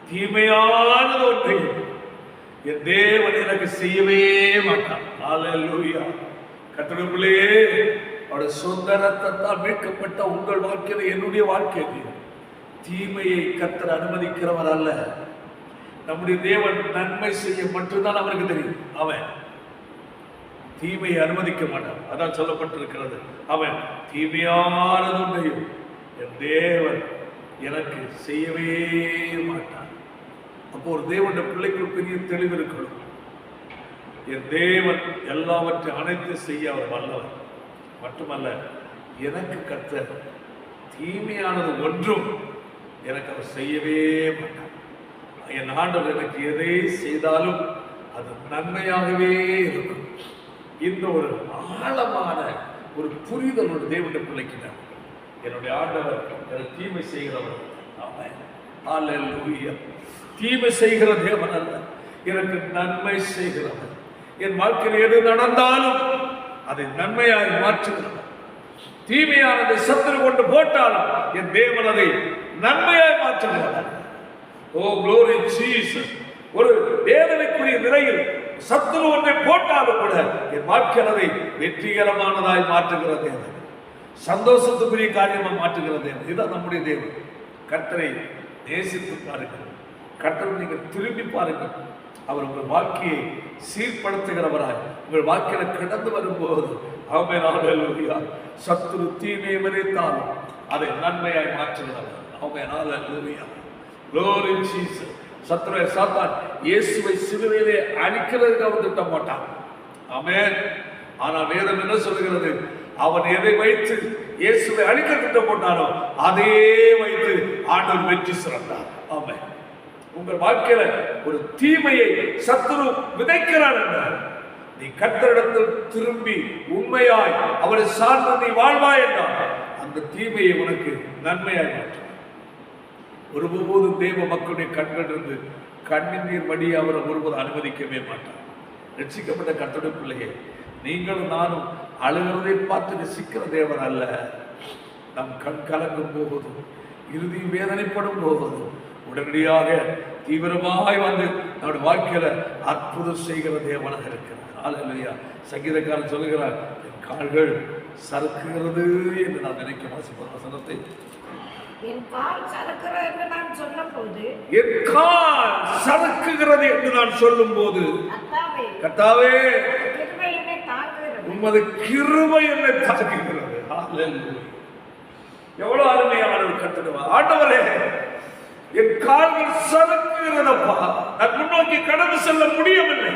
தீமையானது ஒன்றையும் என் தேவன் எனக்கு செய்யவே மாட்டான். ஹல்லேலூயா. கர்த்தருக்குள்ளே அவருடைய சொந்த ரத்தத்தால் மீட்கப்பட்ட உங்கள் வாழ்க்கையில், என்னுடைய வாழ்க்கையில் தீமையை கர்த்தர் அனுமதிக்கிறவர் அல்ல. நம்முடைய தேவன் நன்மை செய்ய மட்டும்தான் அவருக்கு தெரியும். அவன் தீமையை அனுமதிக்க மாட்டான். அதான் சொல்லப்பட்டிருக்கிறது. அவன் தீமையானது ஒன்றையும் என் தேவன் எனக்கு செய்யவே மாட்டான். அப்போ ஒரு தேவனுடைய பிள்ளைக்குள் பெரிய தெளிவு இருக்கணும். என் தேவன் எல்லாவற்றையும் அனைத்து செய்ய அவர் வல்லவர். மட்டுமல்ல, எனக்கு கர்த்தர் தீமையானது ஒன்றும் எனக்கு அவர் செய்யவே மாட்டார். என் ஆண்டவர் எனக்கு எதை செய்தாலும் அது நன்மையாகவே இருக்கும். இந்த ஒரு ஆழமான ஒரு புரிதல் ஒரு தேவனுடைய பிள்ளைக்கு என்னுடைய ஆண்டவர் எனக்கு தீமை செய்கிறவர். ஹல்லேலூயா. தீமை செய்கிற தேவன் அல்ல, எனக்கு நன்மை செய்கிறவர். என் வாழ்க்கையில் எது நடந்தாலும் அதை நன்மையாக மாற்றுகிறவர். தீமையானதை சத்துரு கொண்டு போட்டாலும் என் தேவன் அதை நன்மையாக மாற்றுகிறார். ஓ glory Jesus. ஒரு வேதனைக்குரிய நிலையில் சத்துரு ஒன்றை போட்டாலும் கூட என் வாழ்க்கையில் அதை வெற்றிகரமானதாய் மாற்றுகிற தேவன், சந்தோஷத்துக்குரிய காரியமாக மாற்றுகிற தேவன். இதுதான் நம்முடைய தேவன். கர்த்தரை நேசித்து பாருங்கள், கர்த்தரை நீங்கள் திரும்பி பாருங்கள். அவர் உங்கள் வாழ்க்கையை சீர்படுத்துகிறவராய் உங்கள் வாழ்க்கையில கடந்து வரும்போது ஆமென் ஹல்லேலூயா. சத்துரு தீமையை விதைத்தாலும் அதை நன்மையாய் மாற்றுகிறவர். ஆமென் ஹல்லேலூயா. glory Jesus. சத்துருவை சாத்தான் இயேசுவை சிலுவையிலே அழிக்கிறதுக்கு அவன் திட்டம் போட்டான். ஆமென். ஆனால் வேதம் என்ன சொல்கிறது? அவன் எதை வைத்து இயேசுவை அழிக்க திட்டம் போட்டானோ அதே வைத்து ஆண்டவர் வெற்றி சிறந்தார். ஆமென். உங்கள் வாழ்க்கையில ஒரு தீமையை சத்துரு விதைக்கிறார் என்றால் நீ கர்த்தரிடத்தில் திரும்பி உண்மையாய் அவரை சார்ந்து நீ வாழ்வாய் என்றால் அந்த தீமையை உனக்கு நன்மையாய் மாற்றும். ஒருபோதும் தேவ மக்களுடைய கண்களிலிருந்து கண்ணீர் வடியை அவரை ஒருபோது அனுமதிக்கவே மாட்டார். ரட்சிக்கப்பட்ட கர்த்தருடைய பிள்ளையை, நீங்களும் நானும் அழுகிறதை பார்த்து ரசிக்கிற தேவன் அல்ல. நம் கண் கலங்கும் போவதும் இறுதி வேதனைப்படும் போவதும் உடனடியாக தீவிரமாய் வந்து நம்முடைய வாழ்க்கையில அற்புதம் செய்கிற தேவனாக இருக்கிறார். ஹல்லேலூயா. சங்கீதக்காரன் சொல்லுகிறார், என் கால்கள் சறுக்குகிறது என்று நான் நினைக்க வாசிப்ப வசனத்தை, என் கால் சறுக்குகிறது என்று நான் சொல்லும்போது, என் கால் சறுக்குகிறது என்று நான் சொல்லும்போது, கர்த்தாவே உமது கிருபை என்னை தாங்குகிறது. ஹல்லேலூயா. எவ்வளவு அருமையான ஒரு கர்த்தர். ஆண்டவரே, என் கால்கள் சறுக்குகிறதப்பா, நான் முன்னோக்கி கடந்து செல்ல முடியவில்லை.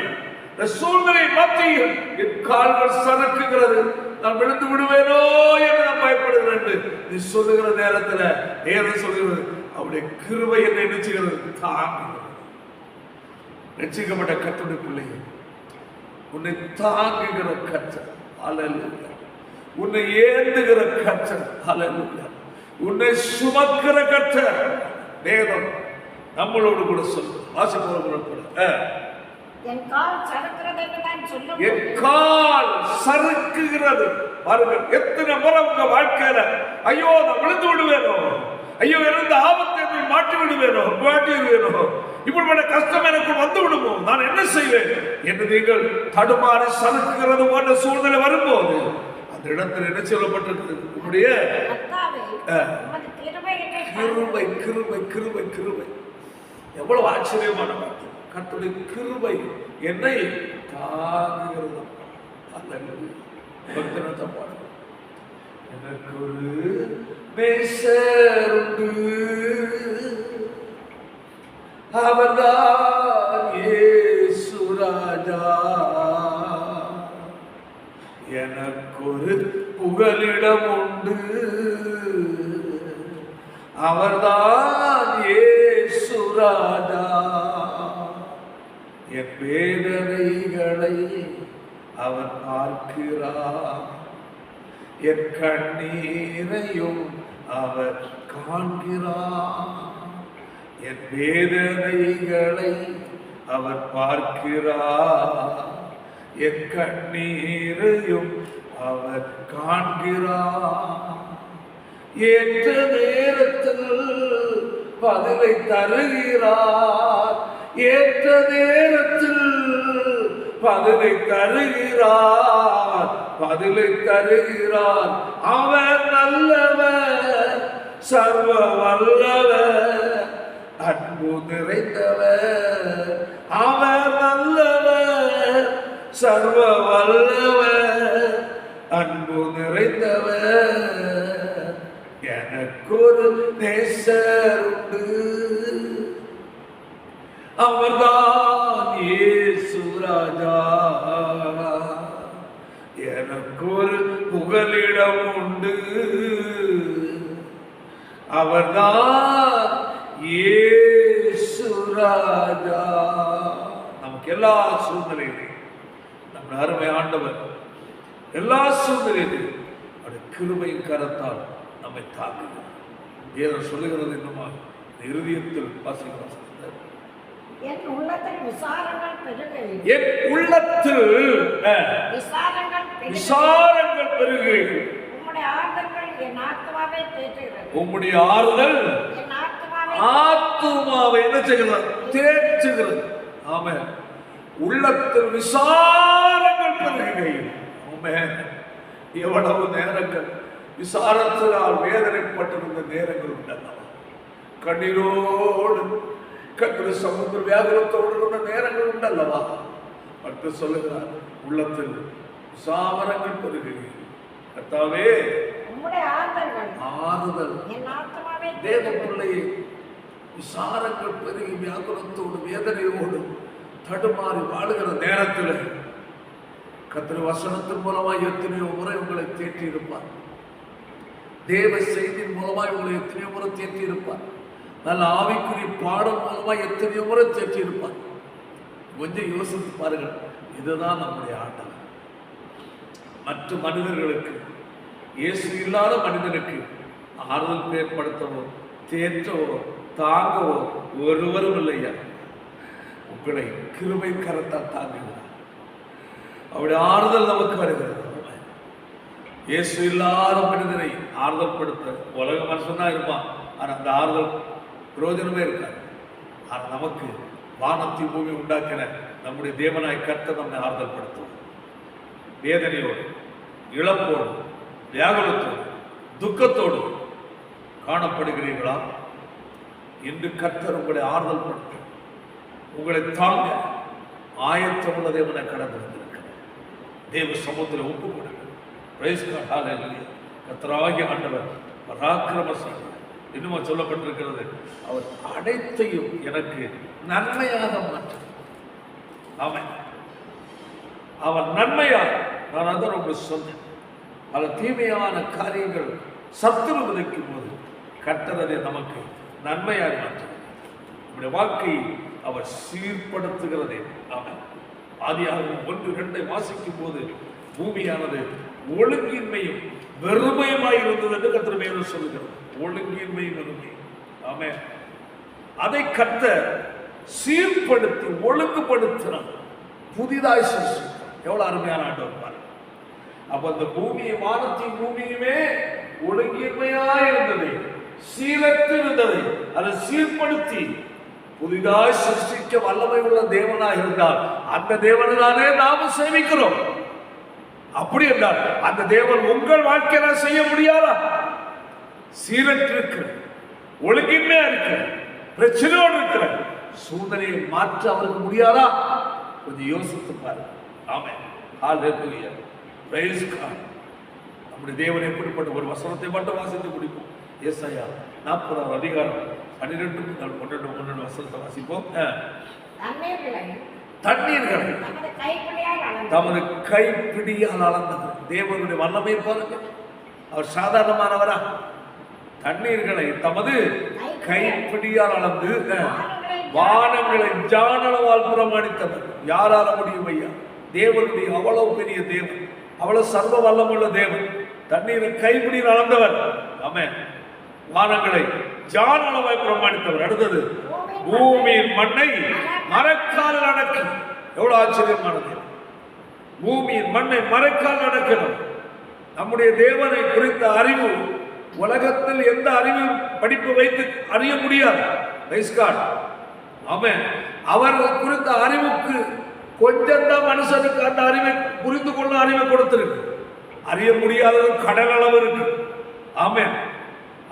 இந்த சூழ்நிலை மத்தியில் என் கால்கள் சறுக்குகிறது, நான் விழுந்து விடுவேனோ என்று நான் பயப்படுகிறேன் என்று நீ சொல்லுகிற நேரத்தில் நேரம் சொல்லுகிறது, அவருடைய கிருபை என்னை நினைச்சுகிறது, தாங்குகிறது. ரட்சிக்கப்பட்ட கர்த்தருடைய பிள்ளையை, உன்னை தாங்குகிற கர்த்தர். ஹல்லேலூயா. உன்னை ஏந்துகிற கர்த்தர். ஹல்லேலூயா. உன்னை சுமக்கிற கர்த்தர். வேதம் நம்மளோடு கூட சொல்லுது. வாசிப்பவர்களோடு கூட என் கால் சறுக்குகிறது என்று நான் சொல்லும்போது, என் கால் சறுக்குகிறது. பாருங்கள், எத்தனை முறை உங்க வாழ்க்கையில ஐயோ நான் விழுந்து விடுவேனோ, ஐயோ இருந்த ஆபத்தை மாற்றி விடுவேனோ, இப்படிப்பட்ட கஷ்டம் எனக்கு வந்து விடுமோ, நான் என்ன செய்வேன் என்று நீங்கள் தடுமாறி சறுக்குகிறது போன்ற சூழ்நிலை வரும்போது அந்த இடத்தில் என்ன சொல்லப்பட்டிருக்கிறது? உங்களுடைய கிருபை கிருபை கிருபை கிருபை. எவ்வளவு ஆச்சரியமான வார்த்தை! கர்த்தருடைய கிருபை என்னை தாங்குகிறது. அந்த பக்தனத்தை பாருங்க. எனக்கு ஒரு நேசருண்டு, அவர்தான் இயேசு ராஜா. எனக்கொரு புகலிடம் உண்டு, அவர்தான் இயேசு ராஜா. என் வேதனைகளை அவர் பார்க்கிறார், என் கண்ணீரையும் அவர் காண்கிறார். என் வேதனைகளை அவர் பார்க்கிறார், என் கண்ணீரையும் அவர் காண்கிறார். ஏற்ற நேரத்தில் பதிலை தருகிறார், ஏற்ற நேரத்தில் பதிலை தருகிறார், பதிலை தருகிறார். அவர் நல்லவர், சர்வ வல்லவர், அன்பு நிறைந்தவர். அவர் நல்லவர், சர்வ வல்லவர், அன்பு நிறைந்தவர். எனக்கொரு நேசர் உண்டு, அவர்தான் இயேசு ராஜா. எனக்கொரு புகலிடம் உண்டு, அவர்தான் இயேசு ராஜா. நமக்கு எல்லா சூழ்நிலையிலும் நம்ம அருமை ஆண்டவர் எல்லா சூழ்நிலையிலும் அவருடைய கிருபையின் கரத்தால் நம்மை தாக்குகிறார். ஏதோ சொல்லுகிறது என்னமா இருதயத்தில் வாசிக்கிறோம். என் உள்ளத்தில் விசாரங்கள் பெருகையும், என் உள்ளத்தில் விசாரங்கள் பெருகையும், உம்முடைய ஆறுதல் என் ஆத்துமாவை தேற்றுகிறது. உம்முடைய ஆறுதல் என் ஆத்துமாவை என்ன செய்கிறது? தேற்றுகிறது. ஆமென். உள்ளத்தில் விசாரங்கள் பெருகையும். ஆமென். எவ்வளவு நேரங்கள் விசாரத்தினால் வேதனைப்பட்டிருந்த நேரங்கள் உண்டல்லவா? கண்ணீரோடு கர்த்தருடைய சமுத்திர வியாகுலத்தோடு இருந்த நேரங்கள் உண்டல்லவா? பக்தர் சொல்லுகிறார், உள்ளத்தில் விசாரங்கள் பெருகையும். கர்த்தாவே, உம்முடைய ஆறுதல் என் ஆத்துமாவை தேவ பிள்ளையை விசாரங்கள் பெருகி வியாகுலத்தோடு வேதனையோடு தடுமாறி வாழுகிற நேரத்தில் கர்த்தர் வசனத்தின் மூலமாய் எத்தனையோ முறை உங்களை தேற்றி இருப்பார். தேவ செய்தியின் மூலமாய் உங்களை எத்தனையோ முறை தேற்றி இருப்பார். நல்ல ஆவிக்குரிய பாடம் மூலமாய் எத்தனையோ முறை தேற்றி இருப்பார். கொஞ்சம் யோசித்து பாருங்கள். இதுதான் நம்முடைய ஆண்டவர். மற்ற மனிதர்களுக்கு, இயேசு இல்லாத மனிதனுக்கு ஆறுதல் ஏற்படுத்தவோ தேற்றவோ தாங்கவோ ஒருவரும் இல்லையா. உங்களை கிருபை கரத்தால் தாங்குகிறார். அவருடைய ஆறுதல் நமக்கு வருகிறது. இயேசு இல்லாத மனிதனை ஆறுதல் படுத்த உலக மனுஷன் தான் இருப்பான். ஆனால் அந்த ஆறுதல் பிரயோஜனமே இருக்காது. ஆனால் நமக்கு வானத்தை பூமி உண்டாக்கின நம்முடைய தேவனாய் கர்த்தர் நம்மை ஆறுதல் படுத்தும். வேதனையோடு, இழப்போடு, வியாகுலத்தோடு, துக்கத்தோடு காணப்படுகிறீர்களா? இன்று கர்த்தர் உங்களை ஆறுதல் படுத்த, உங்களை தாங்க ஆயத்தமுள்ள தேவனை கடந்து வந்திருக்கிறார். தேவ சமூகத்தில் ஒப்பு கொடுங்க. பிரைஸ் காட், ஹல்லேலூயா. கர்த்தராகிய ஆண்டவர் பராக்கிரமசாலி. இன்னும் சொல்லப்பட்டிருக்கிறது, அவர் அனைத்தையும் எனக்கு நன்மையாக மாற்ற. அவன் அவர் நன்மையாக, நான் அதான் உங்களுக்கு சொன்னேன், பல தீமையான காரியங்கள் சத்துரு விதைக்கும் போது கர்த்தரை நமக்கு நன்மையாக மாற்ற நம்முடைய வாழ்க்கையை அவர் சீர்படுத்துகிறதே. அவன் ஆதியாகமம் 1:2 வாசிக்கும் போது பூமியானது ஒழுங்கின்மையும் வெறுமையுமாய் இருந்தது என்று கர்த்தர் மேலும் சொல்லுகிறது. ஒழுங்கின்மையும் வெறுமையும். ஆமென். அதை கர்த்தர் சீர்படுத்தி ஒழுங்குபடுத்தினார். புதிதாய் சிருஷ்டித்தார். எவ்வளவு அருமையான ஆண்டவர் பாருங்க. அப்ப அந்த பூமியை, வானத்தின் பூமியுமே ஒழுங்கின்மையாய் இருந்தது, சீரற்று இருந்தது. அதை சீர்படுத்தி புதிதாய் சிருஷ்டிக்க வல்லமை உள்ள தேவனாக இருந்தால் அந்த தேவனை தானே நாம சேவிக்கிறோம். அப்படி என்றால் அந்த தேவன் உங்கள் வாழ்க்கையில செய்ய முடியாதா? சீரற்றிருக்கிற, ஒழுங்கின்மையா இருக்கிற, பிரச்சனையோடு இருக்கிற சூழ்நிலையை மாற்ற அவருக்கு முடியாதா? கொஞ்சம் யோசித்து பாருங்க. ஆமென். ஹல்லேலூயா. Praise god. நம்முடைய தேவன் எப்படிப்பட்ட ஒரு வசனத்தை மட்டும் வாசித்து முடிப்போம். ஏசாயா 40 அதிகாரம் 12 வசனத்தை வாசிப்போம். தண்ணீர்களை தமது கைப்பிடியால் அளந்தது. தேவனுடைய வல்லமை பாருங்க. அவர் சாதாரணமானவரா? தண்ணீர்களை தமது கைப்பிடியால் அளந்து வானங்களை ஜானளவால் பிரமாணித்தவர். யாரால முடியும் ஐயா? தேவனுடைய அவ்வளவு பெரிய தேவன், அவ்வளவு சர்வ வல்லமுள்ள தேவன் தண்ணீரை கைப்பிடியில் அளந்தவர். ஆமென். வானங்களை ஜானளவாய் பிரமாணித்தவர். அடுத்தது பூமியின் மண்ணை மரக்கால் அடக்கி. எவ்வளவு ஆச்சரியமானது! பூமியின் மண்ணை மரக்கால் அடக்கணும். நம்முடைய தேவனை குறித்த அறிவு உலகத்தில் எந்த அறிவு படிப்பு வைத்து அறிய முடியாது. ஆமென். அவர் குறித்த அறிவுக்கு கொஞ்சம் தான் மனுஷனுக்கு அந்த அறிவை புரிந்து கொள்ள அறிவை கொடுத்திருக்கு. அறிய முடியாதது கடல் அளவு இருக்கு. ஆமென்.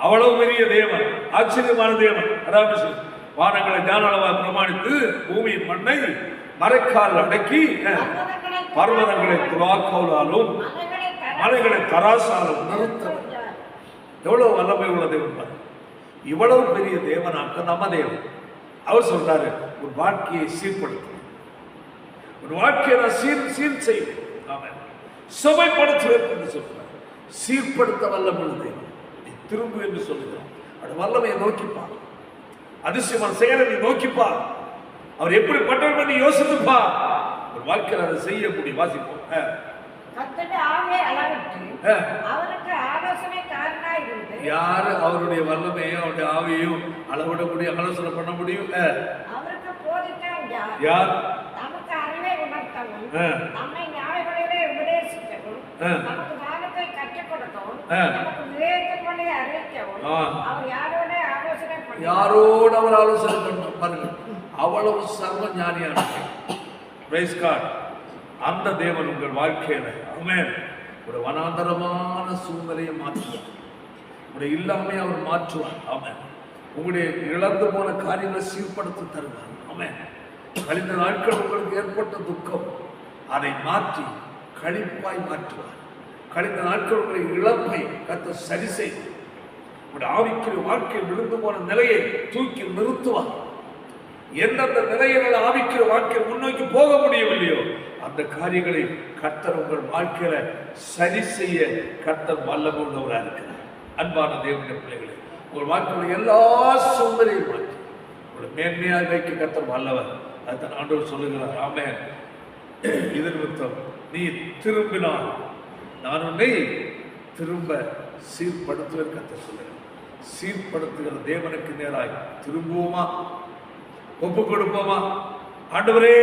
அவ்வளவு பெரிய தேவன், ஆச்சரியமான தேவன். அதாவது வானங்களை ஞானளவாக பிரமாணித்து பூமியின் மண்ணை மரக்கால் அடக்கி பர்வதங்களை துலாக்கோலாலும் மலைகளை தராசாலும் நிறுத்தம். எவ்வளவு வல்லமை உள்ள தேவன்! இவ்வளவு பெரிய தேவனாக்க நம்ம தேவன். அவர் சொல்றாரு, ஒரு வாழ்க்கையை சீர்படுத்த, ஒரு வாழ்க்கையை நான் சீர் செய்வேன். ஆமென். சுமைப்படுத்துவேன் என்று சொல்றார். சீர்படுத்த வல்லமை தேவன். நீ திரும்பு என்று சொல்லுகிறார். அந்த வல்லமையை நோக்கிப்பார். அதிசயமான செயலை நீ நோக்கிப்பார். அவர் எப்படிப்பட்டவர் பண்ணி யோசித்துப்பா. ஒரு வாழ்க்கையில் அதை செய்ய முடியும். வாசிப்போம். யாரு அவருடைய வல்லமையும் அவருடைய ஆவியையும் அளவிட முடியும், ஆலோசனை பண்ண முடியும்? யார்? யாரோடு அவர் ஆலோசனை பண்ண பாருங்க. அவ்வளவு சர்வ ஞானியான பிரைஸ் காட். அந்த தேவன் உங்கள் வாழ்க்கையில ஆமென் ஒரு வனாந்தரமான சூழ்நிலையை மாற்றுவார். உங்களுடைய இல்லாமையை அவர் மாற்றுவார். ஆமென். உங்களுடைய இழந்து போன காரியங்களை சீர்படுத்தி தருவார். ஆமென். கழிந்த நாட்கள் உங்களுக்கு ஏற்பட்ட துக்கம் அதை மாற்றி கழிப்பாய் மாற்றுவார். கழிந்த நாட்கள் உங்களுடைய இழப்பை கர்த்தர் சரி செய்வார். உங்களுடைய ஆவிக்குரிய வாழ்க்கையில் விழுந்து போன நிலையை தூக்கி நிறுத்துவார். எந்தெந்த நிலையில ஆவிக்கிற வாழ்க்கையை முன்னோக்கி போக முடியவில்லையோ அந்த காரியங்களை கர்த்தர் உங்கள் வாழ்க்கையில சரி செய்ய கர்த்தர் வல்லமை உள்ளவராக இருக்கிறார். அன்பான தேவனுடைய பிள்ளைகளே, உங்கள் வாழ்க்கையில் எல்லா சூழ்நிலையும் மாற்றி உங்களை மேன்மையாக வைக்க கர்த்தர் வல்லவர். அதுதான் ஆண்டவர் சொல்லுகிறார். ஆமென். இது நிமித்தம் நீ திரும்பினால் நான் உன்னை திரும்ப சீர்படுத்துவேன் கர்த்தர் சொல்லுகிறார். சீர்படுத்துகிற தேவனுக்கு நேராய் திரும்புவோமா? ஒப்பு கொடுப்போமா? ஆண்டவரே,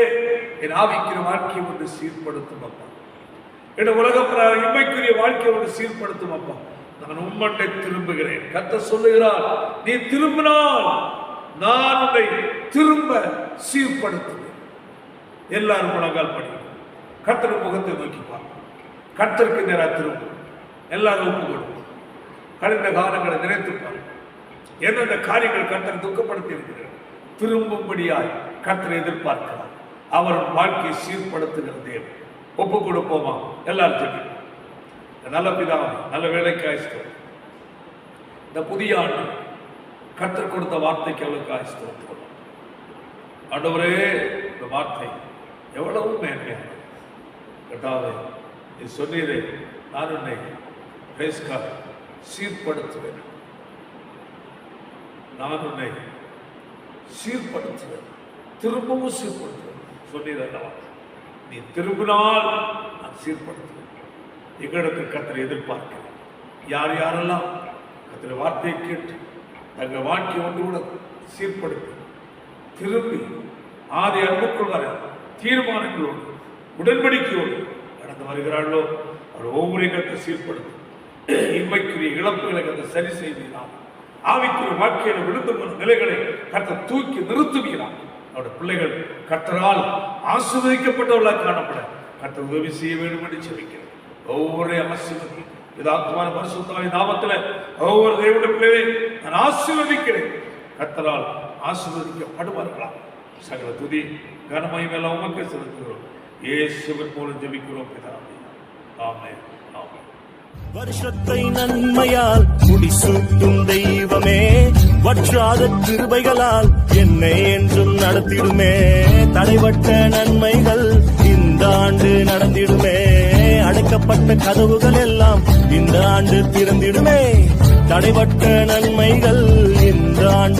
என் ஆவிக்கிற வாழ்க்கையை ஒன்று சீர்படுத்தும் அப்பா. என் உலக இம்மைக்குரிய வாழ்க்கையை ஒன்று சீர்படுத்தும் அப்பா. நான் உம்மண்டை திரும்புகிறேன். கர்த்தர் சொல்லுகிறார், நீ திரும்பினால் நான் உன்னை திரும்ப சீர்படுத்துவேன். எல்லாரும் முழங்கால் படி கர்த்தர் முகத்தை நோக்கி பார்ப்போம். கர்த்தருக்கு நேராக திரும்பும். எல்லாரும் ஒப்பு கொடுப்போம். கழிந்த காலங்களை நினைத்து பாருங்கள். எந்தெந்த காரியங்கள் கர்த்தர் துக்கப்படுத்தி இருக்கிறார் திரும்பும்படியாய் கர்த்தர் எதிர்பார்க்கிறார். அவர் வாழ்க்கையை சீர்படுத்துகிற தேவன். ஒப்பு கொடுப்போமா? எல்லாரும் தெரியும். நல்ல பிதாவே, நல்ல வேலைக்காய் ஸ்தோத்திரம். இந்த புதிய ஆண்டு கர்த்தர் கொடுத்த வார்த்தைக்கு அவளுக்காய் ஸ்தோத்திரம். ஆண்டவரே, இந்த வார்த்தை எவ்வளவு மேன்மையானது. கர்த்தாவே, நீ சொன்னீரே, நான் உன்னை பேசுகார் சீர்படுத்துவேன். நான் உன்னை சீர்படுத்துவேன், திரும்பவும் சீர்படுத்துவேன் சொன்னீரல்லவா? நீ திரும்பினால் நான் சீர்படுத்துவேன். எங்களுக்கு கர்த்தரை எதிர்பார்க்கிறேன். யார் யாரெல்லாம் கர்த்தரை வார்த்தையை கேட்டு தங்கள் வாழ்க்கையை ஒன்று கூட சீர்படுத்தி திரும்பி ஆதி அன்புக்குள் வர தீர்மானங்களோடு உடன்படிக்கையோடு நடந்து வருகிறார்களோ அவர் ஒவ்வொரு கருத்தை சீர்படுத்தும். இன்மைக்குரிய இழப்புகளை கருத்தை சரி செய்வீர்கள். ஆவிக்குரிய வாழ்க்கையில் விழுந்து போன நிலைகளை கர்த்தர் தூக்கி நிறுத்துகிறார். அவருடைய பிள்ளைகள் கர்த்தரால் ஆசீர்வதிக்கப்பட்டவர்களாக காணப்பட கர்த்தர் உதவி செய்ய வேண்டும் என்று ஜெபிக்கிறேன். ஒவ்வொரு ஆசீர்வதி பிதாக்குமான பரிசுத்தாவின் நாமத்தில் ஒவ்வொரு தேவனுடைய பிள்ளைகளை நான் ஆசீர்வதிக்கிறேன். கர்த்தரால் ஆசீர்வதிக்கப்படுவார்களா? சகல துதி கனமகிமை எல்லாம் உமக்கு செலுத்துகிறோம். இயேசுவின் மூலம் ஜெபிக்கிறோம் பிதாவே. ஆமென். ஆமென். வருஷத்தை நன்மையால் முடிசூட்டும் தெய்வமே, வற்றாத கிருபைகளால் என்னை என்றும் நடத்திடுமே. தடைபட்ட நன்மைகள் இந்த ஆண்டு நடந்திடுமே. அடைக்கப்பட்ட கதவுகள் எல்லாம் இந்த ஆண்டு திறந்திடுமே. தடைபட்ட நன்மைகள் இந்த ஆண்டு